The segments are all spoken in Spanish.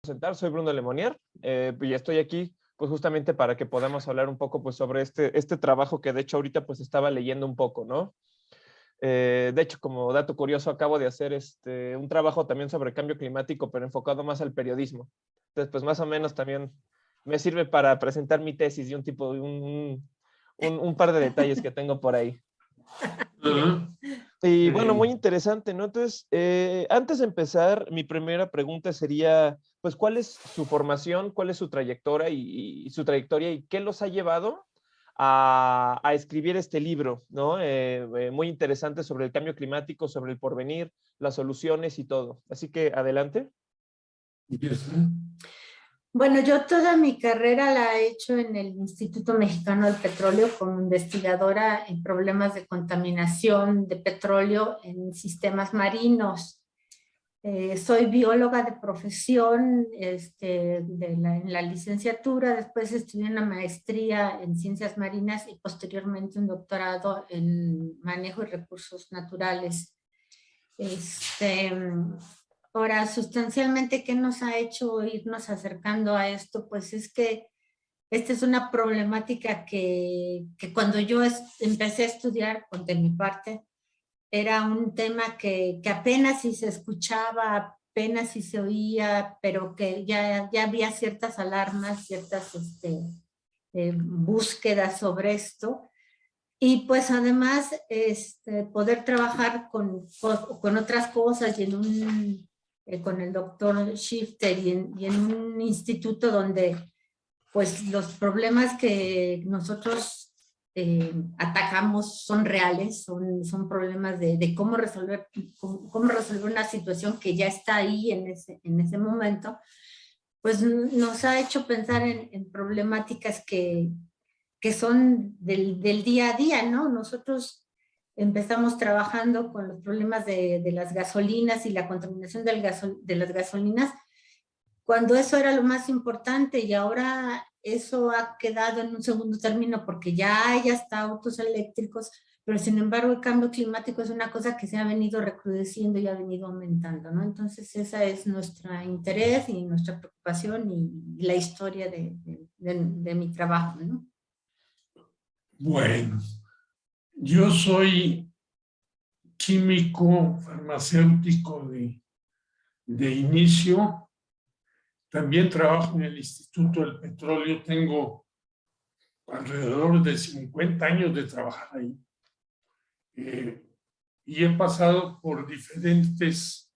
presentar, soy Bruno Lemonnier y estoy aquí pues justamente para que podamos hablar un poco pues sobre este trabajo que de hecho ahorita pues estaba leyendo un poco, ¿no? De hecho, como dato curioso, acabo de hacer un trabajo también sobre cambio climático, pero enfocado más al periodismo. Entonces, pues más o menos también me sirve para presentar mi tesis y un par de detalles que tengo por ahí. Y bueno, muy interesante, ¿no? Entonces, antes de empezar, mi primera pregunta sería, pues, ¿cuál es su formación, cuál es su trayectoria y su trayectoria y qué los ha llevado a escribir este libro, ¿no? Muy interesante sobre el cambio climático, sobre el porvenir, las soluciones y todo. Así que, adelante. Bueno, yo toda mi carrera la he hecho en el Instituto Mexicano del Petróleo como investigadora en problemas de contaminación de petróleo en sistemas marinos. Soy bióloga de profesión en la licenciatura, después estudié una maestría en ciencias marinas y posteriormente un doctorado en manejo de recursos naturales. Ahora, sustancialmente, ¿qué nos ha hecho irnos acercando a esto? Pues es que esta es una problemática que cuando yo empecé a estudiar, de mi parte, era un tema que apenas si se escuchaba, apenas si se oía, pero que ya había ciertas alarmas, ciertas búsquedas sobre esto. Y pues además poder trabajar con otras cosas y con el doctor Shifter y en un instituto donde pues los problemas que nosotros atacamos son reales, son problemas de cómo resolver una situación que ya está ahí en ese momento, pues nos ha hecho pensar en problemáticas que son del día a día, ¿no? Nosotros empezamos trabajando con los problemas de las gasolinas y la contaminación de las gasolinas, cuando eso era lo más importante y ahora eso ha quedado en un segundo término porque ya hay hasta autos eléctricos, pero sin embargo el cambio climático es una cosa que se ha venido recrudeciendo y ha venido aumentando, ¿no? Entonces esa es nuestro interés y nuestra preocupación y la historia de mi trabajo, ¿no? Bueno, yo soy químico farmacéutico de inicio. También trabajo en el Instituto del Petróleo. Tengo alrededor de 50 años de trabajar ahí. Y he pasado por diferentes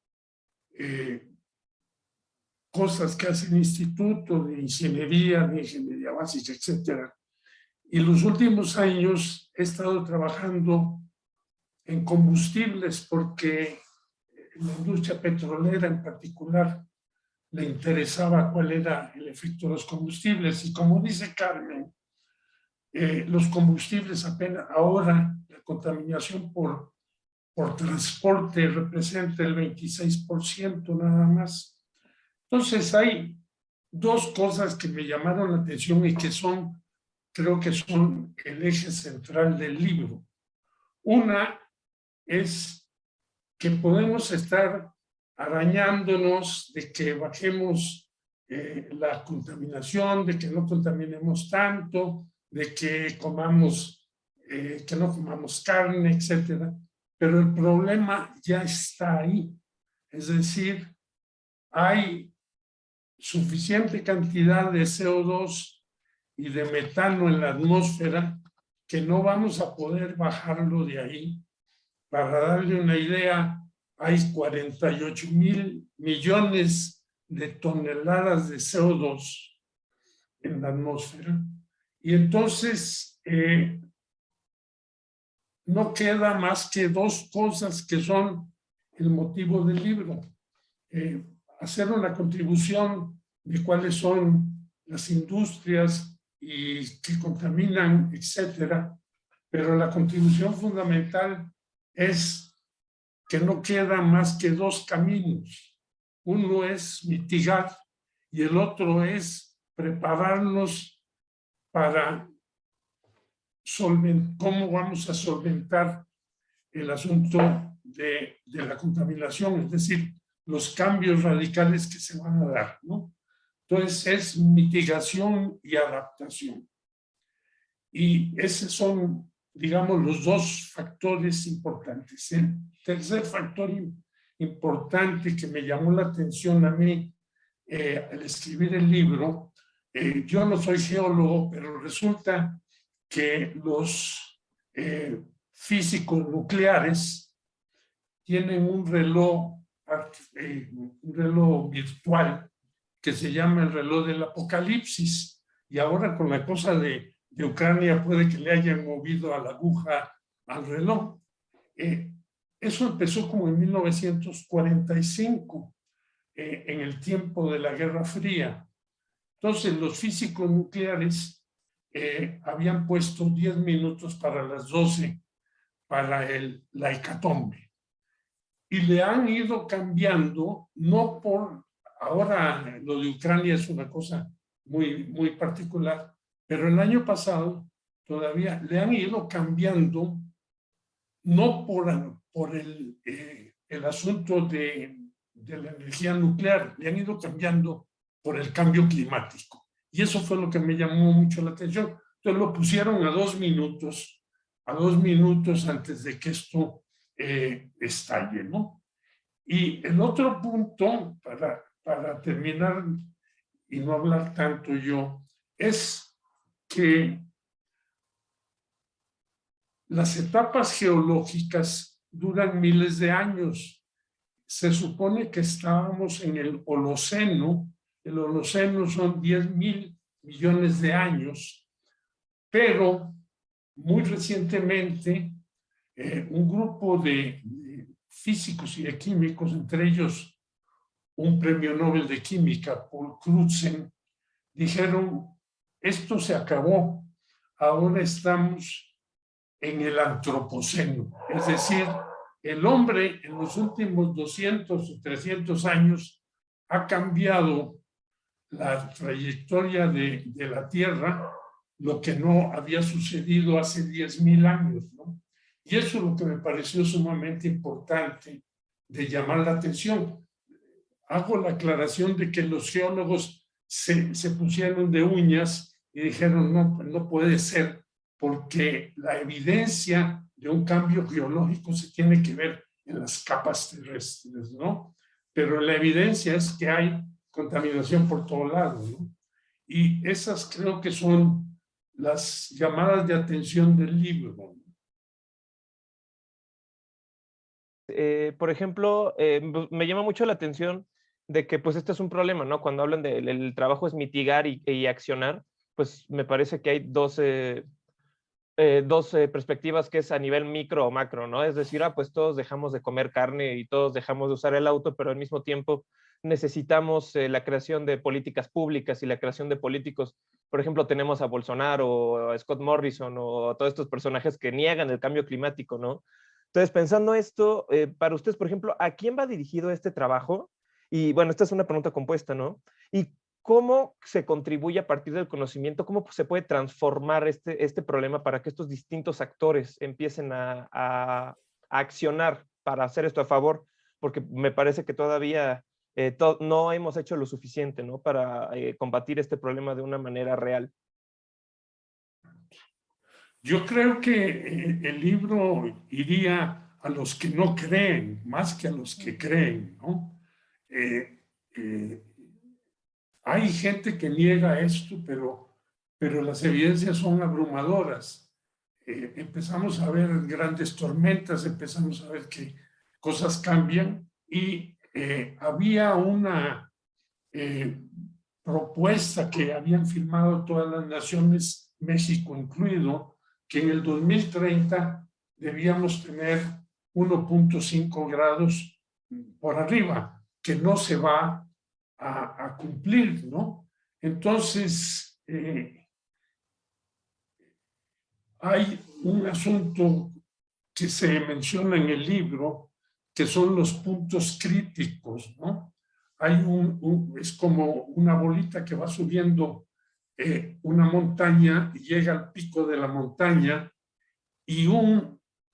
cosas que hace el instituto, de ingeniería básica, etcétera. Y los últimos años he estado trabajando en combustibles porque la industria petrolera en particular le interesaba cuál era el efecto de los combustibles. Y como dice Carmen, los combustibles apenas ahora, la contaminación por transporte representa el 26% nada más. Entonces hay dos cosas que me llamaron la atención y que creo que son el eje central del libro. Una es que podemos estar arañándonos de que bajemos la contaminación, de que no contaminemos tanto, de que que no comamos carne, etcétera. Pero el problema ya está ahí. Es decir, hay suficiente cantidad de CO2 y de metano en la atmósfera que no vamos a poder bajarlo de ahí. Para darle una idea, hay 48,000 millones de toneladas de CO2 en la atmósfera. Y entonces no queda más que dos cosas que son el motivo del libro. Hacer una contribución de cuáles son las industrias y que contaminan, etcétera. Pero la contribución fundamental es que no queda más que dos caminos. Uno es mitigar y el otro es prepararnos para cómo vamos a solventar el asunto de la contaminación, es decir, los cambios radicales que se van a dar, ¿no? Entonces es mitigación y adaptación. Y esos son, digamos, los dos factores importantes. El tercer factor importante que me llamó la atención a mí al escribir el libro, yo no soy geólogo, pero resulta que los físicos nucleares tienen un reloj virtual que se llama el reloj del apocalipsis, y ahora con la cosa de Ucrania puede que le hayan movido a la aguja al reloj. Eso empezó como en 1945, en el tiempo de la Guerra Fría. Entonces los físicos nucleares habían puesto 10 minutos para las 12 para la hecatombe. Y le han ido cambiando, no por, ahora lo de Ucrania es una cosa muy, muy particular, pero el año pasado todavía le han ido cambiando, no por el asunto de la energía nuclear, le han ido cambiando por el cambio climático. Y eso fue lo que me llamó mucho la atención. Entonces lo pusieron a 2 minutos antes de que esto estalle, ¿no? Y el otro punto, para terminar y no hablar tanto yo, es que las etapas geológicas duran miles de años. Se supone que estábamos en el Holoceno. El Holoceno son 10.000 millones de años, pero muy recientemente un grupo de físicos y de químicos, entre ellos un premio Nobel de Química, Paul Crutzen, dijeron, esto se acabó, ahora estamos en el Antropoceno, es decir, el hombre en los últimos 200 o 300 años ha cambiado la trayectoria de la Tierra, lo que no había sucedido hace 10.000 años, ¿no? Y eso es lo que me pareció sumamente importante de llamar la atención. Hago la aclaración de que los geólogos se pusieron de uñas y dijeron, no puede ser, porque la evidencia de un cambio geológico se tiene que ver en las capas terrestres, ¿no? Pero la evidencia es que hay contaminación por todo lado, ¿no? Y esas creo que son las llamadas de atención del libro, ¿no? Por ejemplo, me llama mucho la atención de que pues este es un problema, ¿no? Cuando hablan del trabajo es mitigar y accionar, pues me parece que hay dos perspectivas, que es a nivel micro o macro, ¿no? Es decir, pues todos dejamos de comer carne y todos dejamos de usar el auto, pero al mismo tiempo necesitamos la creación de políticas públicas y la creación de políticos. Por ejemplo, tenemos a Bolsonaro o a Scott Morrison o a todos estos personajes que niegan el cambio climático, ¿no? Entonces, pensando esto, para ustedes, por ejemplo, ¿a quién va dirigido este trabajo? Y bueno, esta es una pregunta compuesta, ¿no? ¿Y cómo se contribuye a partir del conocimiento? ¿Cómo se puede transformar este problema para que estos distintos actores empiecen a accionar para hacer esto a favor? Porque me parece que todavía no hemos hecho lo suficiente, ¿no? Para combatir este problema de una manera real. Yo creo que el libro iría a los que no creen, más que a los que creen, ¿no? Hay gente que niega esto, pero las evidencias son abrumadoras. Empezamos a ver grandes tormentas, empezamos a ver que cosas cambian y había una propuesta que habían firmado todas las naciones, México incluido, que en el 2030 debíamos tener 1.5 grados por arriba, que no se va a cumplir, ¿no? Entonces, hay un asunto que se menciona en el libro, que son los puntos críticos, ¿no? Hay es como una bolita que va subiendo una montaña y llega al pico de la montaña y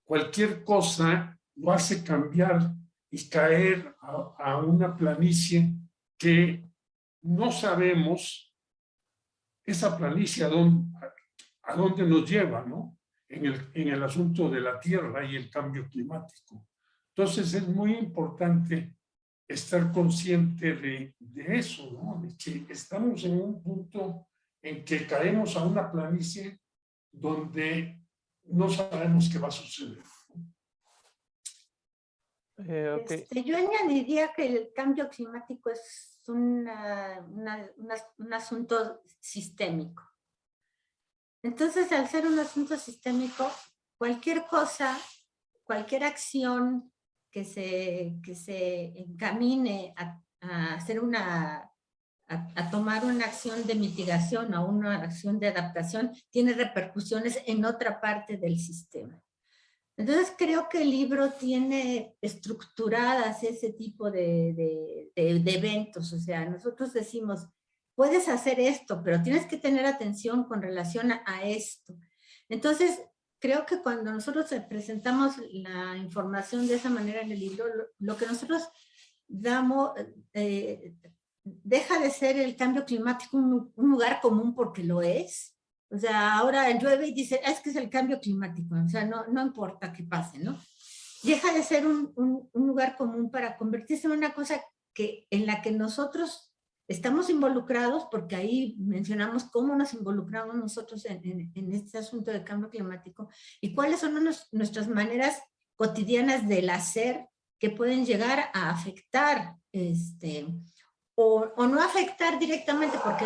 cualquier cosa lo hace cambiar y caer a una planicie que no sabemos esa planicie a dónde nos lleva, ¿no? En el asunto de la tierra y el cambio climático. Entonces es muy importante estar consciente de eso, ¿no? De que estamos en un punto en que caemos a una planicie donde no sabemos qué va a suceder. Okay. Yo añadiría que el cambio climático es un asunto sistémico. Entonces, al ser un asunto sistémico, cualquier cosa, cualquier acción que se encamine a hacer a tomar una acción de mitigación o una acción de adaptación, tiene repercusiones en otra parte del sistema. Entonces creo que el libro tiene estructuradas ese tipo de eventos. O sea, nosotros decimos, puedes hacer esto, pero tienes que tener atención con relación a esto. Entonces, creo que cuando nosotros presentamos la información de esa manera en el libro, lo que nosotros damos, deja de ser el cambio climático un lugar común porque lo es. O sea, ahora llueve y dice, es que es el cambio climático, o sea, no importa qué pase, ¿no? Deja de ser un lugar común para convertirse en una cosa en la que nosotros estamos involucrados, porque ahí mencionamos cómo nos involucramos nosotros en este asunto del cambio climático y cuáles son nuestras maneras cotidianas del hacer que pueden llegar a afectar, o no afectar directamente, porque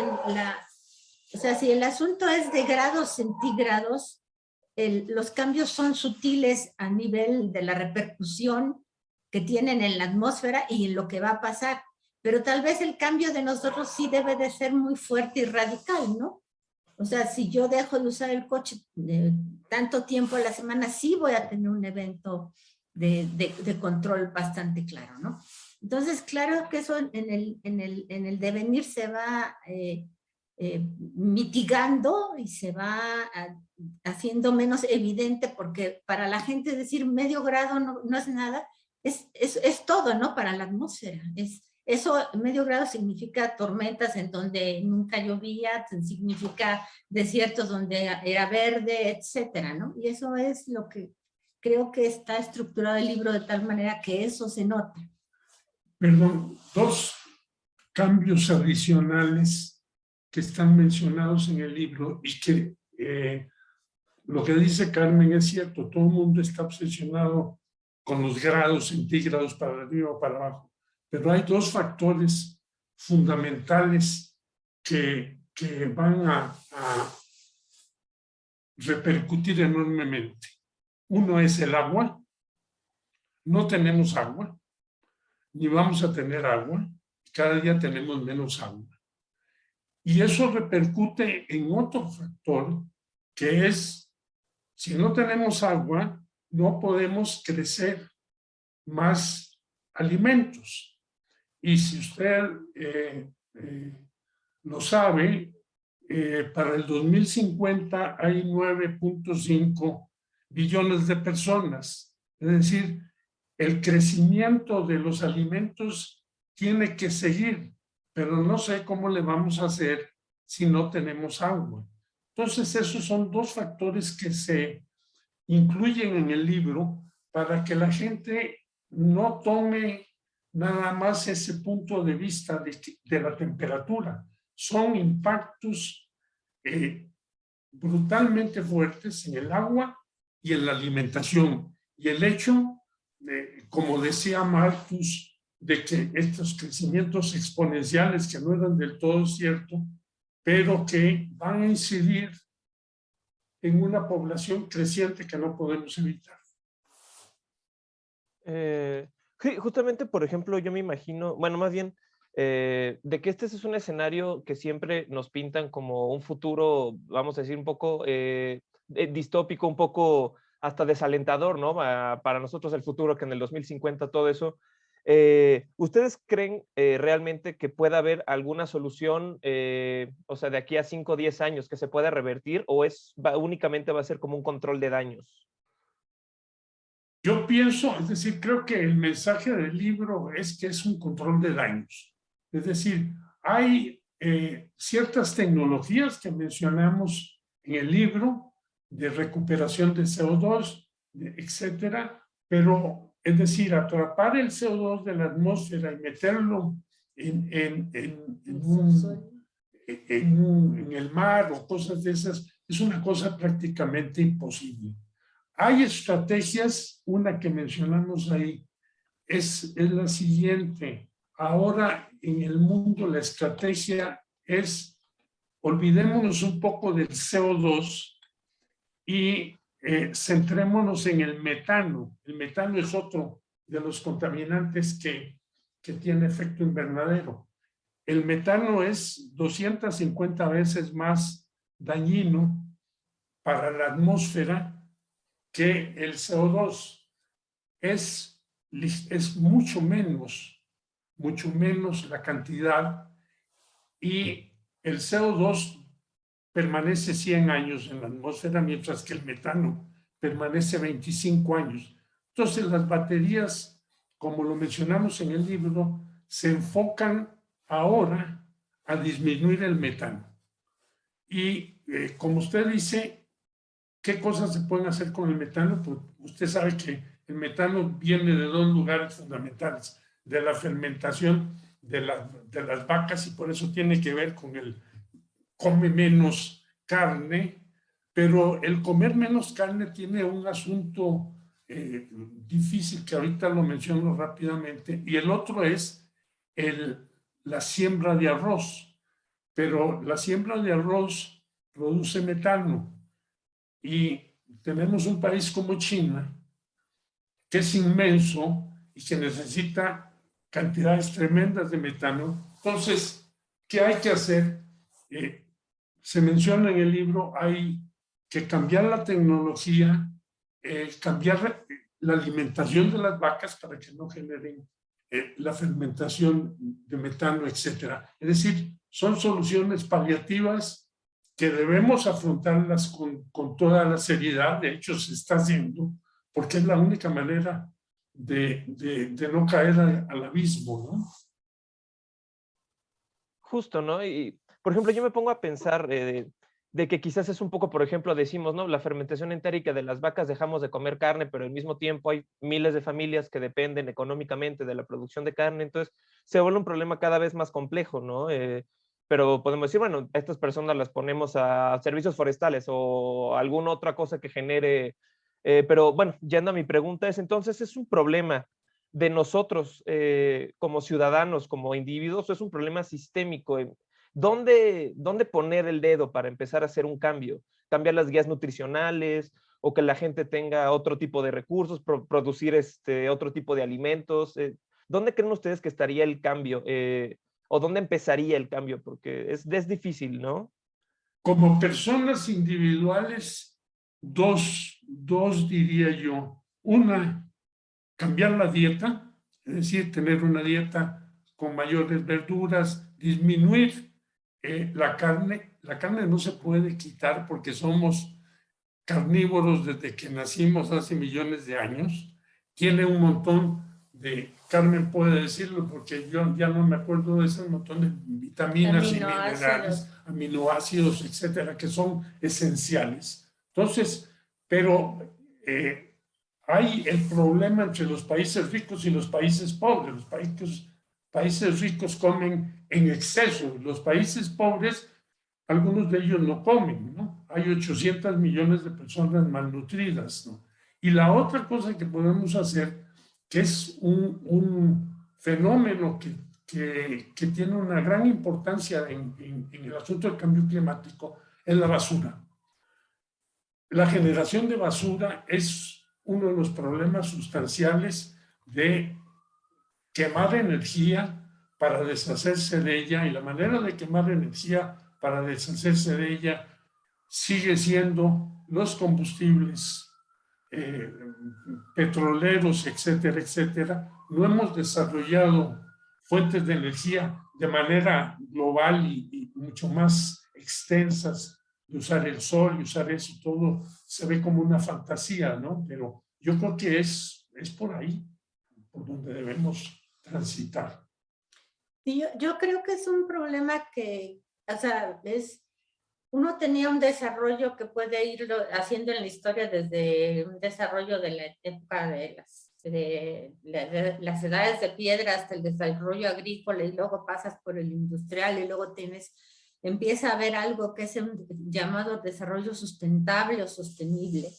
o sea, si el asunto es de grados centígrados, los cambios son sutiles a nivel de la repercusión que tienen en la atmósfera y en lo que va a pasar. Pero tal vez el cambio de nosotros sí debe de ser muy fuerte y radical, ¿no? O sea, si yo dejo de usar el coche tanto tiempo a la semana, sí voy a tener un evento de control bastante claro, ¿no? Entonces, claro que eso en el devenir se va mitigando y se va haciendo menos evidente, porque para la gente decir medio grado no es nada, es todo, ¿no? Para la atmósfera. Eso, medio grado significa tormentas en donde nunca llovía, significa desiertos donde era verde, etcétera, ¿no? Y eso es lo que creo que está estructurado el libro de tal manera que eso se nota. Perdón, dos cambios adicionales que están mencionados en el libro y que lo que dice Carmen es cierto, todo el mundo está obsesionado con los grados centígrados para arriba o para abajo, pero hay dos factores fundamentales que van a repercutir enormemente. Uno es el agua. No tenemos agua, ni vamos a tener agua. Cada día tenemos menos agua. Y eso repercute en otro factor, que es, si no tenemos agua, no podemos crecer más alimentos. Y si usted lo sabe, para el 2050 hay 9.5 billones de personas. Es decir, el crecimiento de los alimentos tiene que seguir, pero no sé cómo le vamos a hacer si no tenemos agua. Entonces, esos son dos factores que se incluyen en el libro para que la gente no tome nada más ese punto de vista de la temperatura. Son impactos brutalmente fuertes en el agua y en la alimentación. Y el hecho, como decía Malthus, de que estos crecimientos exponenciales que no eran del todo cierto, pero que van a incidir en una población creciente que no podemos evitar. Justamente, por ejemplo, yo me imagino, bueno, más bien, de que este es un escenario que siempre nos pintan como un futuro, vamos a decir, un poco distópico, un poco hasta desalentador, ¿no? Para nosotros el futuro, que en el 2050 todo eso. ¿Ustedes creen realmente que pueda haber alguna solución, o sea, de aquí a 5 o 10 años que se pueda revertir, o únicamente va a ser como un control de daños? Yo pienso, es decir, creo que el mensaje del libro es que es un control de daños. Es decir, hay ciertas tecnologías que mencionamos en el libro de recuperación de CO2, etcétera, pero es decir, atrapar el CO2 de la atmósfera y meterlo en el mar o cosas de esas, es una cosa prácticamente imposible. Hay estrategias, una que mencionamos ahí, es la siguiente. Ahora en el mundo la estrategia es, olvidémonos un poco del CO2 y centrémonos en el metano. El metano es otro de los contaminantes que tiene efecto invernadero. El metano es 250 veces más dañino para la atmósfera que el CO2. Es mucho menos la cantidad, y el CO2 permanece 100 años en la atmósfera, mientras que el metano permanece 25 años. Entonces las baterías, como lo mencionamos en el libro, se enfocan ahora a disminuir el metano. Y como usted dice, ¿qué cosas se pueden hacer con el metano? Pues usted sabe que el metano viene de dos lugares fundamentales, de la fermentación de las vacas, y por eso tiene que ver con el come menos carne, pero el comer menos carne tiene un asunto difícil que ahorita lo menciono rápidamente, y el otro es la siembra de arroz, pero la siembra de arroz produce metano, y tenemos un país como China, que es inmenso y que necesita cantidades tremendas de metano. Entonces, ¿qué hay que hacer? Se menciona en el libro, hay que cambiar la tecnología, cambiar la alimentación de las vacas para que no generen la fermentación de metano, etc. Es decir, son soluciones paliativas que debemos afrontarlas con toda la seriedad. De hecho, se está haciendo, porque es la única manera de no caer al abismo, ¿no? Justo, ¿no? Y, por ejemplo, yo me pongo a pensar de que quizás es un poco, por ejemplo, decimos, ¿no? La fermentación entérica de las vacas, dejamos de comer carne, pero al mismo tiempo hay miles de familias que dependen económicamente de la producción de carne, entonces se vuelve un problema cada vez más complejo, ¿no? Pero podemos decir, bueno, a estas personas las ponemos a servicios forestales o alguna otra cosa que genere, pero bueno, yendo a mi pregunta es, entonces, ¿es un problema de nosotros como ciudadanos, como individuos, o es un problema sistémico? ¿Dónde poner el dedo para empezar a hacer un cambio? ¿Cambiar las guías nutricionales o que la gente tenga otro tipo de recursos, producir otro tipo de alimentos? ¿Dónde creen ustedes que estaría el cambio? ¿O dónde empezaría el cambio? Porque es difícil, ¿no? Como personas individuales, dos diría yo. Una, cambiar la dieta, es decir, tener una dieta con mayores verduras, disminuir la carne. La carne no se puede quitar porque somos carnívoros desde que nacimos hace millones de años. Tiene un montón de, Carmen puede decirlo porque yo ya no me acuerdo de ese montón de vitaminas y minerales, aminoácidos, etcétera, que son esenciales. Entonces, pero hay el problema entre los países ricos y los países pobres. Los países ricos comen en exceso. Los países pobres, algunos de ellos no comen, ¿no? Hay 800 millones de personas malnutridas, ¿no? Y la otra cosa que podemos hacer, que es un fenómeno que tiene una gran importancia en el asunto del cambio climático, es la basura. La generación de basura es uno de los problemas sustanciales de quemar energía para deshacerse de ella, y la manera de quemar energía para deshacerse de ella sigue siendo los combustibles petroleros, etcétera, etcétera. No hemos desarrollado fuentes de energía de manera global y mucho más extensas, de usar el sol y usar eso, todo se ve como una fantasía, ¿no? Pero yo creo que es por ahí por donde debemos transitar. Y yo creo que es un problema que, o sea, uno tenía un desarrollo que puede irlo haciendo en la historia desde un desarrollo de la época de las edades de piedra hasta el desarrollo agrícola, y luego pasas por el industrial, y luego empieza a haber algo que es un llamado desarrollo sustentable o sostenible.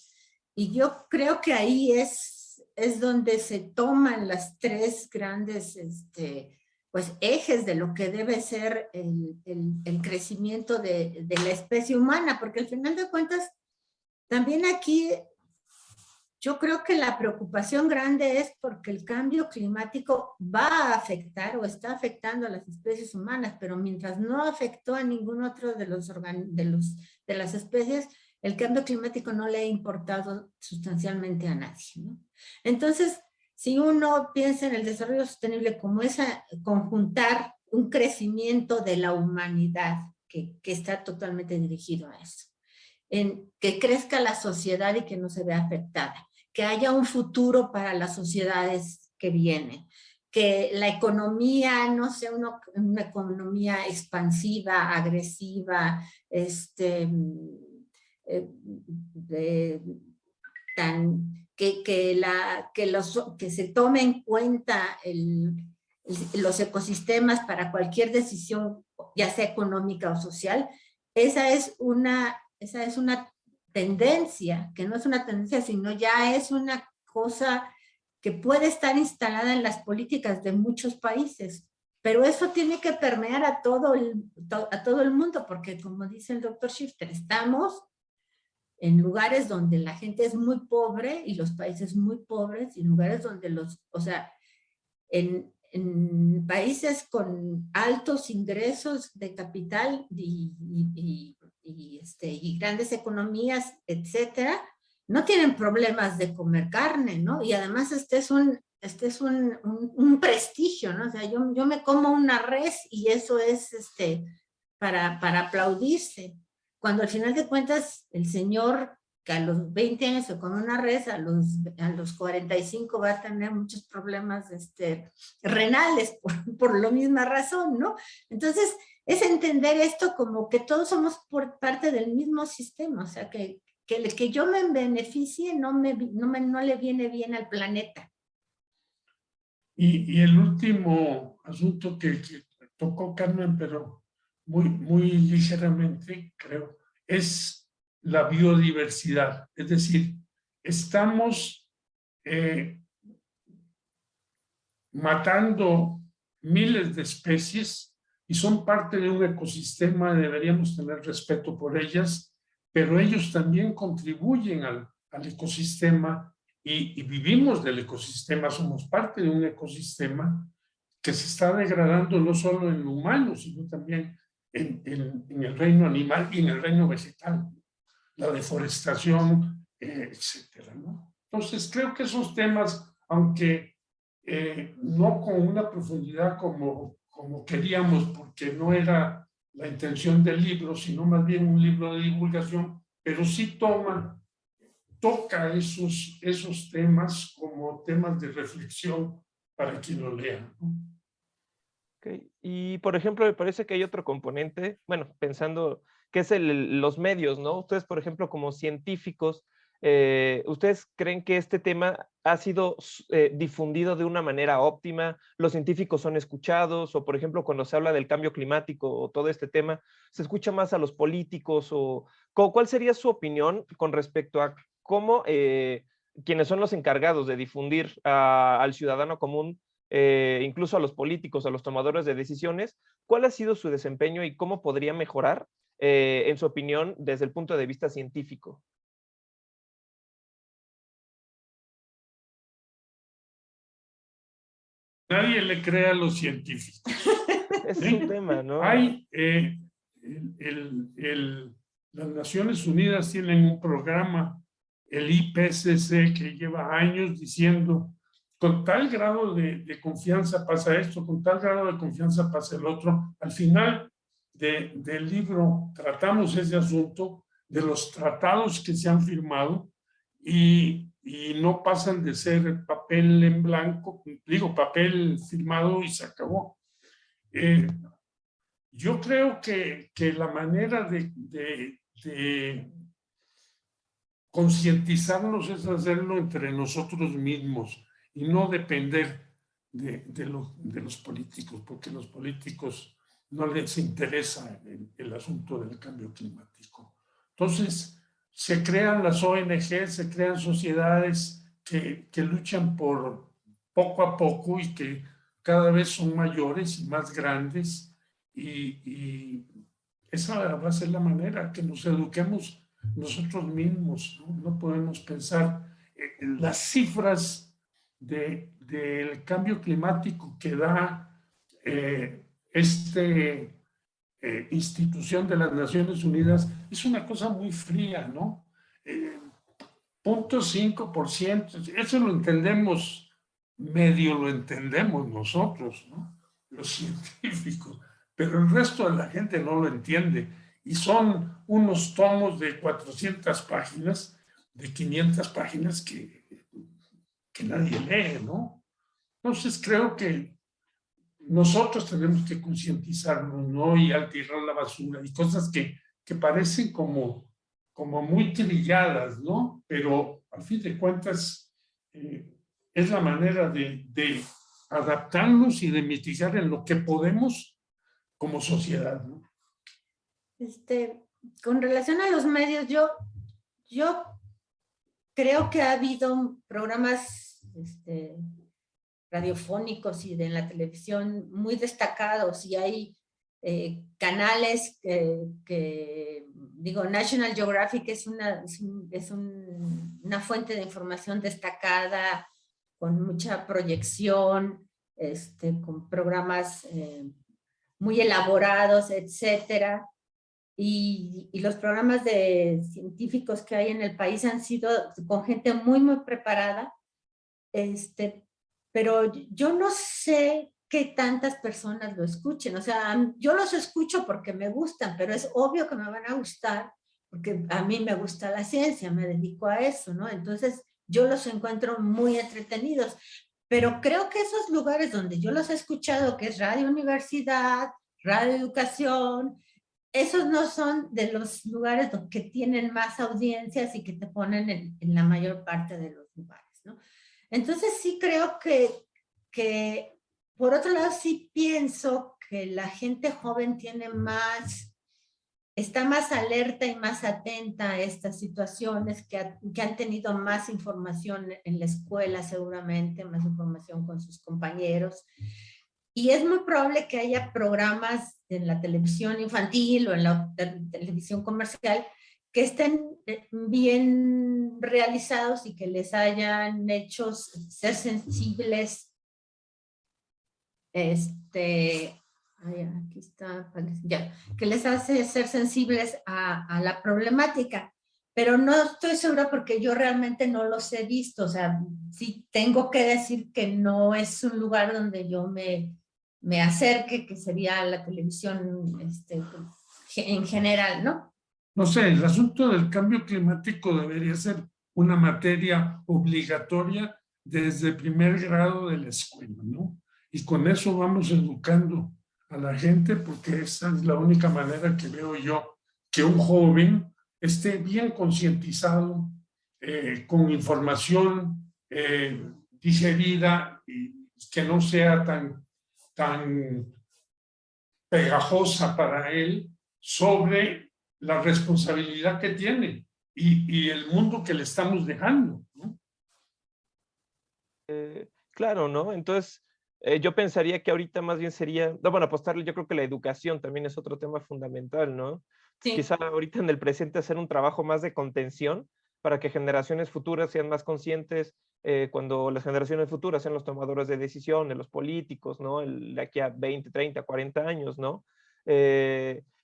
Y yo creo que ahí es donde se toman las tres grandes pues, ejes de lo que debe ser el crecimiento de la especie humana, porque al final de cuentas, también aquí yo creo que la preocupación grande es porque el cambio climático va a afectar o está afectando a las especies humanas, pero mientras no afectó a ningún otro de las especies, el cambio climático no le ha importado sustancialmente a nadie, ¿no? Entonces, si uno piensa en el desarrollo sostenible como conjuntar un crecimiento de la humanidad que está totalmente dirigido a eso, en que crezca la sociedad y que no se vea afectada, que haya un futuro para las sociedades que vienen, que la economía no sea una economía expansiva, agresiva, que se tome en cuenta los ecosistemas para cualquier decisión, ya sea económica o social. Esa es una tendencia, que no es una tendencia, sino ya es una cosa que puede estar instalada en las políticas de muchos países. Pero eso tiene que permear a todo el mundo, porque como dice el doctor Shifter, estamos en lugares donde la gente es muy pobre y los países muy pobres, y en lugares donde o sea, en países con altos ingresos de capital y grandes economías, etcétera, no tienen problemas de comer carne, ¿no? Y además este es un prestigio, ¿no? O sea, yo me como una res y eso es para aplaudirse. Cuando al final de cuentas el señor que a los 20 años se come una res, a los 45 va a tener muchos problemas renales por la misma razón, ¿no? Entonces, es entender esto como que todos somos por parte del mismo sistema, o sea, que el que yo me beneficie no le viene bien al planeta. Y el último asunto que tocó Carmen, pero muy ligeramente, creo, es la biodiversidad. Es decir, estamos matando miles de especies y son parte de un ecosistema, deberíamos tener respeto por ellas, pero ellos también contribuyen al ecosistema y vivimos del ecosistema, somos parte de un ecosistema que se está degradando no solo en lo humano, sino también en el reino animal y en el reino vegetal, la deforestación, etcétera, ¿no? Entonces, creo que esos temas, aunque no con una profundidad como queríamos, porque no era la intención del libro, sino más bien un libro de divulgación, pero sí toca esos temas como temas de reflexión para quien lo lea, ¿no? Okay. Y, por ejemplo, me parece que hay otro componente, bueno, pensando que es los medios, ¿no? Ustedes, por ejemplo, como científicos, ¿ustedes creen que este tema ha sido difundido de una manera óptima? ¿Los científicos son escuchados? O, por ejemplo, cuando se habla del cambio climático o todo este tema, ¿se escucha más a los políticos? O ¿cuál sería su opinión con respecto a cómo quienes son los encargados de difundir al ciudadano común, incluso a los políticos, a los tomadores de decisiones, cuál ha sido su desempeño y cómo podría mejorar, en su opinión, desde el punto de vista científico? Nadie le cree a los científicos. Ese es un tema, ¿no? Hay, las Naciones Unidas tienen un programa, el IPCC, que lleva años diciendo, con tal grado de confianza pasa esto, con tal grado de confianza pasa el otro. Al final del libro tratamos ese asunto de los tratados que se han firmado y no pasan de ser papel en blanco, digo, papel firmado y se acabó. Yo creo que la manera de concientizarnos es hacerlo entre nosotros mismos y no depender de los políticos, porque a los políticos no les interesa el asunto del cambio climático. Entonces, se crean las ONG, se crean sociedades que luchan por poco a poco y que cada vez son mayores y más grandes, y esa va a ser la manera que nos eduquemos nosotros mismos, ¿no? No podemos pensar en las cifras del cambio climático que da institución de las Naciones Unidas. Es una cosa muy fría, ¿no? 0.5%, eso lo entendemos, medio lo entendemos nosotros, ¿no? Los científicos, pero el resto de la gente no lo entiende. Y son unos tomos de 400 páginas, de 500 páginas que nadie lee, ¿no? Entonces creo que nosotros tenemos que concientizarnos, ¿no? Y al tirar la basura y cosas que parecen como muy trilladas, ¿no? Pero al fin de cuentas es la manera de adaptarnos y de mitigar en lo que podemos como sociedad, ¿no? Con relación a los medios, yo creo que ha habido programas radiofónicos y en la televisión muy destacados, y hay canales que, digo, National Geographic es una fuente de información destacada, con mucha proyección, con programas muy elaborados, etcétera. Y los programas de científicos que hay en el país han sido con gente muy, muy preparada, pero yo no sé qué tantas personas lo escuchen. O sea, yo los escucho porque me gustan, pero es obvio que me van a gustar porque a mí me gusta la ciencia, me dedico a eso, ¿no? Entonces yo los encuentro muy entretenidos, pero creo que esos lugares donde yo los he escuchado, que es Radio Universidad, Radio Educación, esos no son de los lugares que tienen más audiencias y que te ponen en la mayor parte de los lugares, ¿no? Entonces sí creo que por otro lado sí pienso que la gente joven está más alerta y más atenta a estas situaciones, que han tenido más información en la escuela seguramente, más información con sus compañeros. Y es muy probable que haya programas en la televisión infantil o en la televisión comercial que estén bien realizados y que les hayan hecho ser sensibles, aquí está, ya, que les hace ser sensibles a la problemática. Pero no estoy segura porque yo realmente no los he visto. O sea, sí tengo que decir que no es un lugar donde yo me acerque, que sería la televisión en general, ¿no? No sé, el asunto del cambio climático debería ser una materia obligatoria desde el primer grado de la escuela, ¿no? Y con eso vamos educando a la gente, porque esa es la única manera que veo yo que un joven esté bien concientizado, con información digerida, y que no sea tan pegajosa para él, sobre la responsabilidad que tiene y el mundo que le estamos dejando, ¿no? Claro, ¿no? Entonces, yo pensaría que ahorita más bien sería, no, bueno, apostarle, yo creo que la educación también es otro tema fundamental, ¿no? Sí. Quizá ahorita en el presente hacer un trabajo más de contención para que generaciones futuras sean más conscientes, cuando las generaciones futuras sean los tomadores de decisiones, los políticos, ¿no? De aquí a 20, 30, 40 años, ¿no?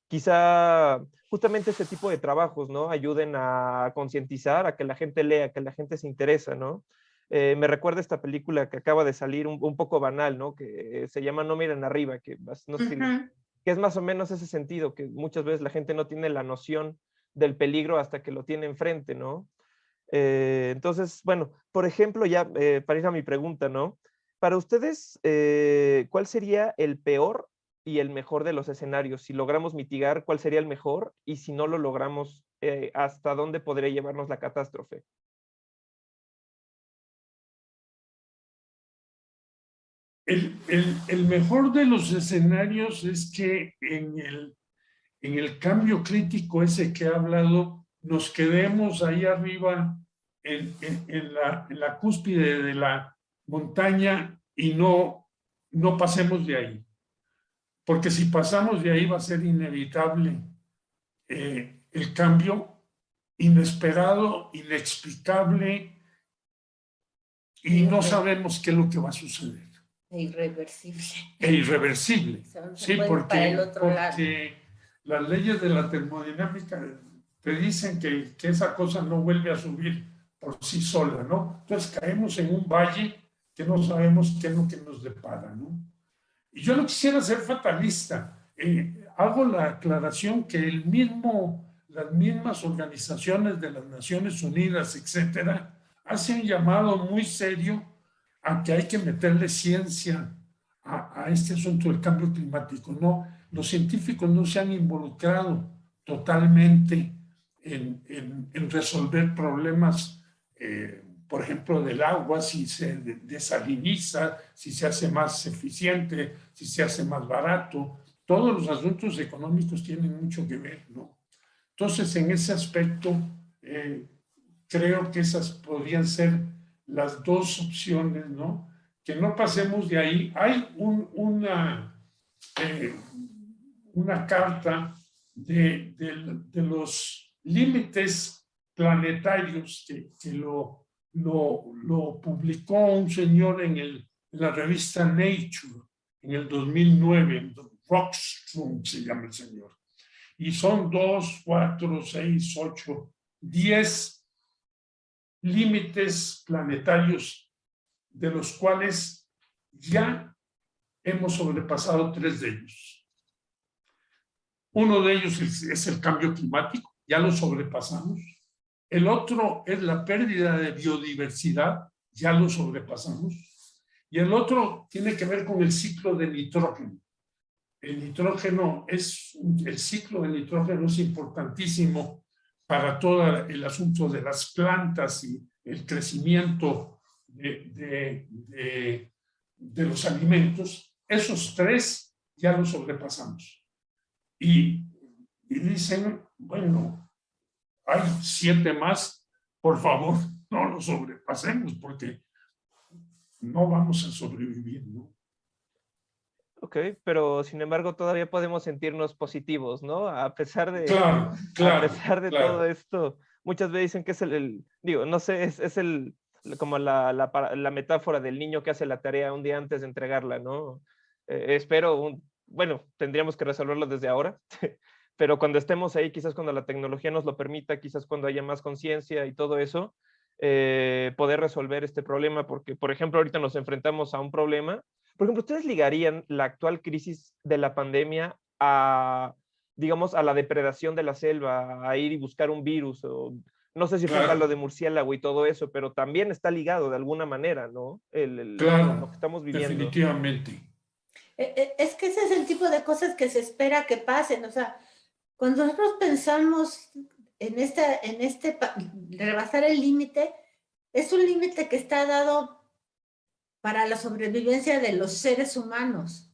Quizá justamente este tipo de trabajos, ¿no? Ayuden a concientizar, a que la gente lea, que la gente se interesa, ¿no? Me recuerda esta película que acaba de salir, un poco banal, ¿no? Que se llama No miren arriba, que no sé si, que es más o menos ese sentido, que muchas veces la gente no tiene la noción del peligro hasta que lo tiene enfrente, ¿no? Entonces, bueno, por ejemplo, ya para ir a mi pregunta, ¿no? Para ustedes, ¿cuál sería el peor y el mejor de los escenarios. Si logramos mitigar, ¿cuál sería el mejor? Y si no lo logramos, ¿hasta dónde podría llevarnos la catástrofe? El mejor de los escenarios es que en el cambio crítico ese que he hablado, nos quedemos ahí arriba en la cúspide de la montaña y no pasemos de ahí. Porque si pasamos de ahí va a ser inevitable el cambio inesperado, inexplicable, y no sabemos qué es lo que va a suceder. Irreversible. E irreversible. Sí, porque lado. las leyes de la termodinámica te dicen que esa cosa no vuelve a subir por sí sola, ¿no? Entonces caemos en un valle que no sabemos qué es lo que nos depara, ¿no? Y yo no quisiera ser fatalista. Hago la aclaración que las mismas organizaciones de las Naciones Unidas, etcétera, hacen un llamado muy serio a que hay que meterle ciencia a este asunto del cambio climático. No, los científicos no se han involucrado totalmente en resolver problemas, por ejemplo, del agua, si se desaliniza, si se hace más eficiente, si se hace más barato. Todos los asuntos económicos tienen mucho que ver, ¿no? Entonces, en ese aspecto, creo que esas podrían ser las dos opciones, ¿no? Que no pasemos de ahí. Hay una carta de los límites planetarios que lo publicó un señor en la revista Nature en el 2009, Rockström se llama el señor. Y son 2, 4, 6, 8, 10 límites planetarios, de los cuales ya hemos sobrepasado 3 de ellos. Uno de ellos es el cambio climático, ya lo sobrepasamos. El otro es la pérdida de biodiversidad, ya lo sobrepasamos. Y el otro tiene que ver con el ciclo de nitrógeno. El ciclo de nitrógeno es importantísimo para todo el asunto de las plantas y el crecimiento de los alimentos. Esos 3 ya los sobrepasamos. Y dicen, bueno, hay 7 más, por favor, no los sobrepasemos porque no vamos a sobrevivir, ¿no? Ok, pero sin embargo todavía podemos sentirnos positivos, ¿no? A pesar de, Claro, a pesar de claro. todo esto, muchas veces dicen que es digo, no sé, es como la metáfora del niño que hace la tarea un día antes de entregarla, ¿no? Espero, bueno, tendríamos que resolverlo desde ahora, pero cuando estemos ahí, quizás cuando la tecnología nos lo permita, quizás cuando haya más conciencia y todo eso, poder resolver este problema, porque, por ejemplo, ahorita nos enfrentamos a un problema. Por ejemplo, ¿ustedes ligarían la actual crisis de la pandemia a, digamos, a la depredación de la selva, a ir y buscar un virus? O, no sé si fue lo de murciélago y todo eso, pero también está ligado de alguna manera, ¿no? Claro, lo que estamos viviendo. definitivamente. Es que ese es el tipo de cosas que se espera que pasen. O sea, cuando nosotros pensamos en rebasar el límite, es un límite que está dado para la sobrevivencia de los seres humanos.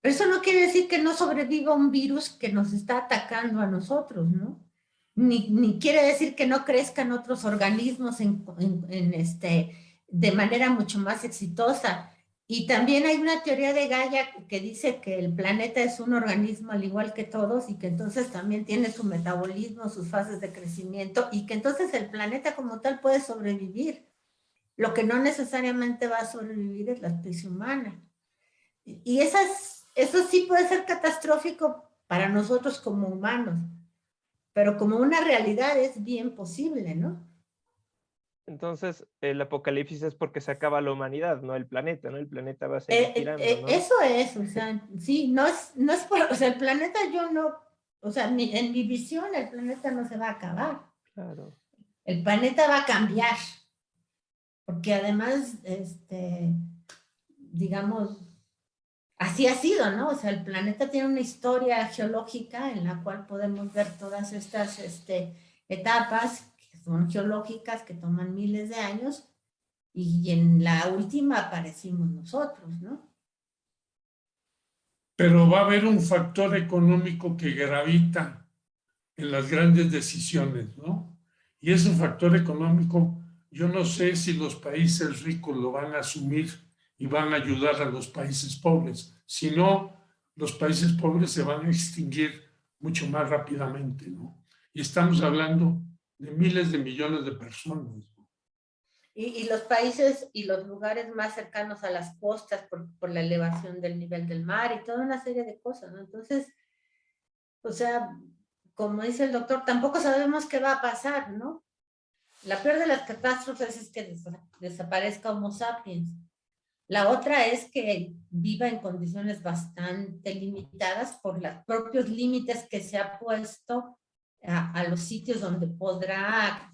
Pero eso no quiere decir que no sobreviva un virus que nos está atacando a nosotros, ¿no? Ni quiere decir que no crezcan otros organismos de manera mucho más exitosa. Y también hay una teoría de Gaia que dice que el planeta es un organismo al igual que todos y que entonces también tiene su metabolismo, sus fases de crecimiento y que entonces el planeta como tal puede sobrevivir. Lo que no necesariamente va a sobrevivir es la especie humana. Y eso sí puede ser catastrófico para nosotros como humanos, pero como una realidad es bien posible, ¿no? Entonces, el apocalipsis es porque se acaba la humanidad, no el planeta, ¿no? El planeta va a seguir girando, ¿no? Eso es, o sea, sí, no es por, o sea, el planeta o sea, en mi visión el planeta no se va a acabar. Claro. El planeta va a cambiar, porque además, digamos, así ha sido, ¿no? O sea, el planeta tiene una historia geológica en la cual podemos ver todas estas etapas que son geológicas, que toman miles de años, y en la última aparecimos nosotros, ¿no? Pero va a haber un factor económico que gravita en las grandes decisiones, ¿no? Y ese factor económico, yo no sé si los países ricos lo van a asumir y van a ayudar a los países pobres. Si no, los países pobres se van a extinguir mucho más rápidamente, ¿no? Y estamos hablando de miles de millones de personas, ¿no? Y los países y los lugares más cercanos a las costas por la elevación del nivel del mar y toda una serie de cosas, ¿no? Entonces, o sea, como dice el doctor, tampoco sabemos qué va a pasar, ¿no? La peor de las catástrofes es que desaparezca Homo sapiens. La otra es que viva en condiciones bastante limitadas por los propios límites que se ha puesto a los sitios donde podrá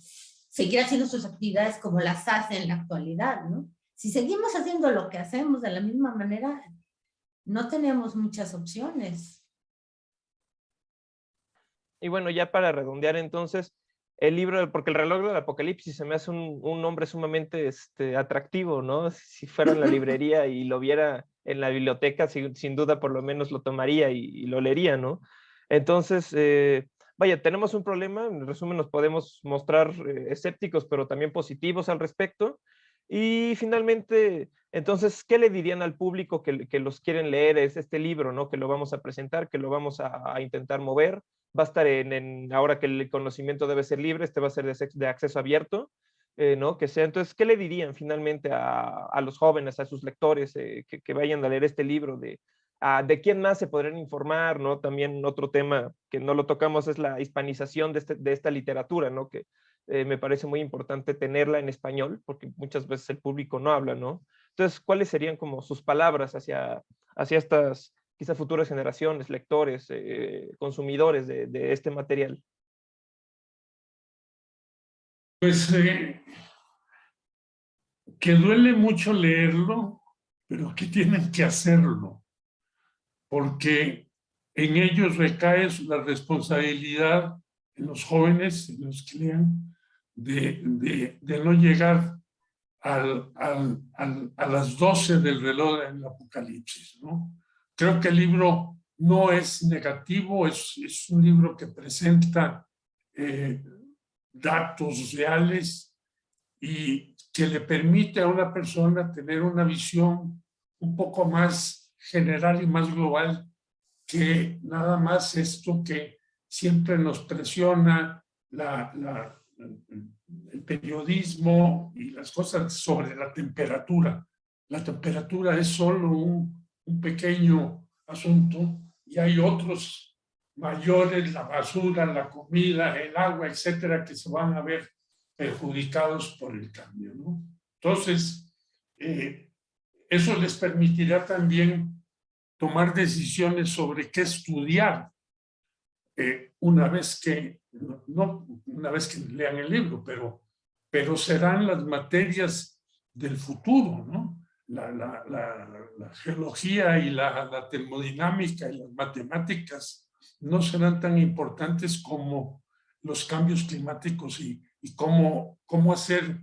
seguir haciendo sus actividades como las hace en la actualidad, ¿no? Si seguimos haciendo lo que hacemos de la misma manera, no tenemos muchas opciones. Y bueno, ya para redondear entonces, el libro, porque el reloj del apocalipsis se me hace un nombre sumamente atractivo, ¿no? Si fuera en la librería y lo viera en la biblioteca, sin duda por lo menos lo tomaría y lo leería, ¿no? Entonces, vaya, tenemos un problema, en resumen nos podemos mostrar escépticos, pero también positivos al respecto. Y finalmente, entonces, ¿qué le dirían al público que los quieren leer? Es este libro, ¿no? Que lo vamos a presentar, que lo vamos a intentar mover. Va a estar ahora que el conocimiento debe ser libre, va a ser de acceso abierto, ¿no? Que sea, entonces, ¿qué le dirían finalmente a los jóvenes, a sus lectores que vayan a leer este libro? ¿De quién más se podrían informar, ¿no? También otro tema que no lo tocamos es la hispanización de esta literatura, ¿no? Que me parece muy importante tenerla en español, porque muchas veces el público no habla, ¿no? Entonces, ¿cuáles serían como sus palabras hacia estas quizá futuras generaciones, lectores, consumidores de este material? Pues que duele mucho leerlo, pero que tienen que hacerlo, porque en ellos recae la responsabilidad, en los jóvenes, en los que lean, de no llegar a las 12 del reloj del apocalipsis, ¿no? Creo que el libro no es negativo, es un libro que presenta datos reales y que le permite a una persona tener una visión un poco más general y más global que nada más esto que siempre nos presiona el periodismo y las cosas sobre la temperatura. La temperatura es solo un pequeño asunto y hay otros mayores, la basura, la comida, el agua, etcétera, que se van a ver perjudicados por el cambio, ¿no? Entonces, eso les permitirá también tomar decisiones sobre qué estudiar una vez que, no una vez que lean el libro, pero serán las materias del futuro, ¿no? La geología y la termodinámica y las matemáticas no serán tan importantes como los cambios climáticos y cómo hacer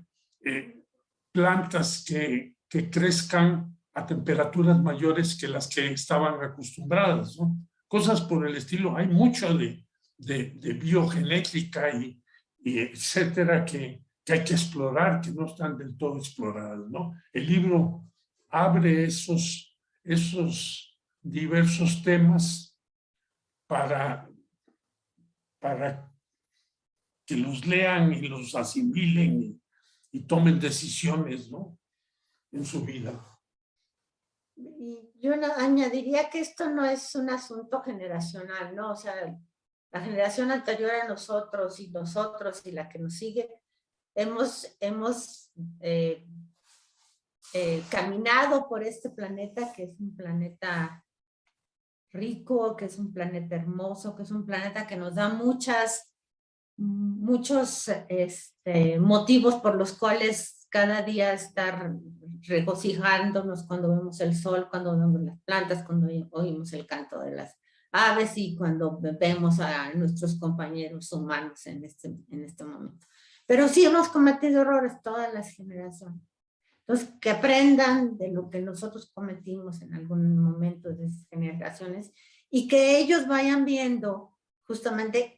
plantas que crezcan a temperaturas mayores que las que estaban acostumbradas, ¿no? Cosas por el estilo. Hay mucho de biogenética y etcétera que hay que explorar, que no están del todo exploradas, ¿no? El libro abre esos diversos temas para que los lean y los asimilen y tomen decisiones, ¿no? En su vida. Y yo añadiría que esto no es un asunto generacional, ¿no? O sea, la generación anterior a nosotros y la que nos sigue, hemos caminado por este planeta, que es un planeta rico, que es un planeta hermoso, que es un planeta que nos da muchos motivos por los cuales cada día estar regocijándonos cuando vemos el sol, cuando vemos las plantas, cuando oímos el canto de las aves y cuando vemos a nuestros compañeros humanos en este momento. Pero sí hemos cometido errores todas las generaciones. Entonces, que aprendan de lo que nosotros cometimos en algún momento de esas generaciones y que ellos vayan viendo justamente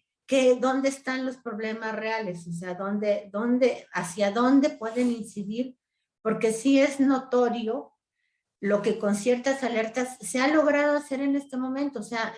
dónde están los problemas reales, o sea, hacia dónde pueden incidir, porque sí es notorio lo que con ciertas alertas se ha logrado hacer en este momento. O sea,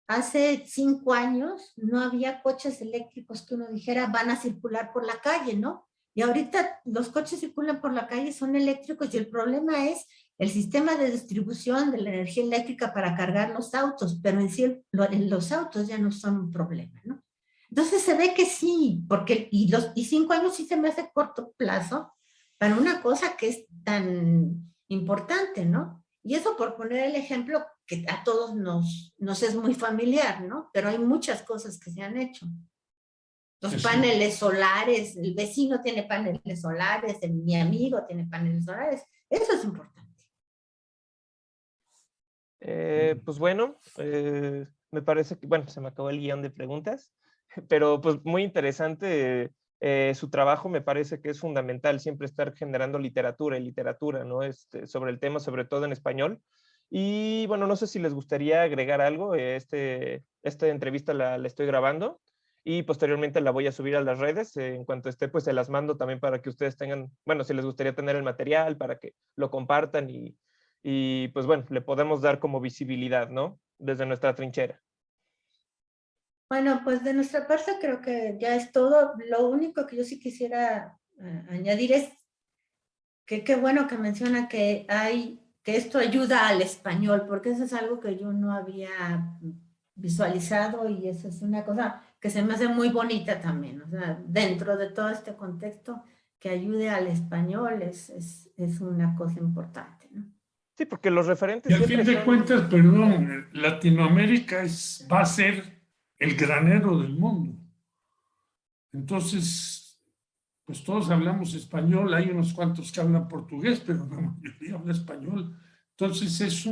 hace 5 años no había coches eléctricos que uno dijera van a circular por la calle, ¿no? Y ahorita los coches circulan por la calle, son eléctricos y el problema es el sistema de distribución de la energía eléctrica para cargar los autos, pero en sí los autos ya no son un problema, ¿no? Entonces se ve que sí, porque y 5 años sí se me hace corto plazo para una cosa que es tan importante, ¿no? Y eso por poner el ejemplo que a todos nos es muy familiar, ¿no? Pero hay muchas cosas que se han hecho. Los paneles solares, el vecino tiene paneles solares, mi amigo tiene paneles solares, eso es importante. Pues bueno, me parece que, bueno, se me acabó el guión de preguntas, pero pues muy interesante su trabajo. Me parece que es fundamental siempre estar generando literatura y literatura, ¿no? Sobre el tema, sobre todo en español. Y bueno, no sé si les gustaría agregar algo. Esta entrevista la estoy grabando y posteriormente la voy a subir a las redes. En cuanto esté, pues se las mando también para que ustedes tengan, bueno, si les gustaría tener el material, para que lo compartan y pues bueno, le podemos dar como visibilidad, ¿no? Desde nuestra trinchera. Bueno, pues de nuestra parte creo que ya es todo. Lo único que yo sí quisiera añadir es que qué bueno que menciona que esto ayuda al español, porque eso es algo que yo no había visualizado y eso es una cosa que se me hace muy bonita también. O sea, dentro de todo este contexto, que ayude al español es una cosa importante, ¿no? Sí, porque los referentes y al siempre fin de cuentas, perdón, Latinoamérica va a ser el granero del mundo. Entonces, pues todos hablamos español, hay unos cuantos que hablan portugués, pero la mayoría habla español. Entonces es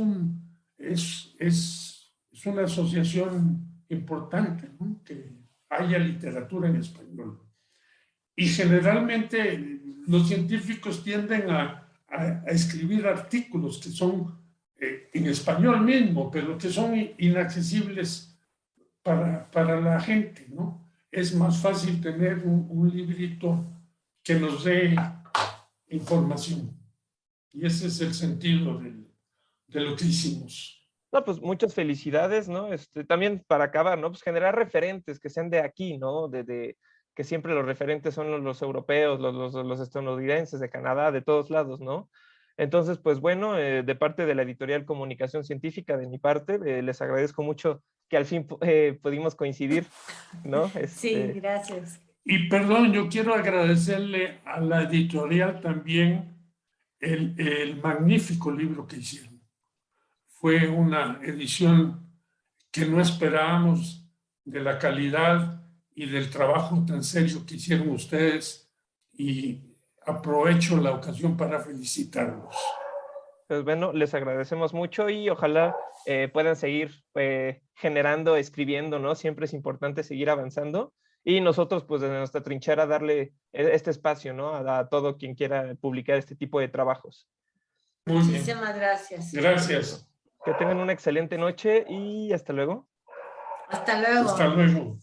una asociación importante, ¿no? Que haya literatura en español. Y generalmente los científicos tienden a escribir artículos que son en español mismo, pero que son inaccesibles para la gente, ¿no? Es más fácil tener un librito que nos dé información. Y ese es el sentido de lo que hicimos. No, pues muchas felicidades, ¿no? También para acabar, ¿no? Pues generar referentes que sean de aquí, ¿no? Que siempre los referentes son los europeos, los estadounidenses, de Canadá, de todos lados, ¿no? Entonces, pues bueno, de parte de la editorial Comunicación Científica, de mi parte, les agradezco mucho que al fin pudimos coincidir, ¿no? Sí, gracias. Y perdón, yo quiero agradecerle a la editorial también el magnífico libro que hicieron. Fue una edición que no esperábamos, de la calidad y del trabajo tan serio que hicieron ustedes, y aprovecho la ocasión para felicitarlos. Pues bueno, les agradecemos mucho y ojalá puedan seguir generando, escribiendo, ¿no? Siempre es importante seguir avanzando y nosotros pues desde nuestra trinchera darle este espacio, ¿no? A todo quien quiera publicar este tipo de trabajos. Muy bien. Muchísimas gracias. Gracias. Que tengan una excelente noche y hasta luego. Hasta luego. Hasta luego.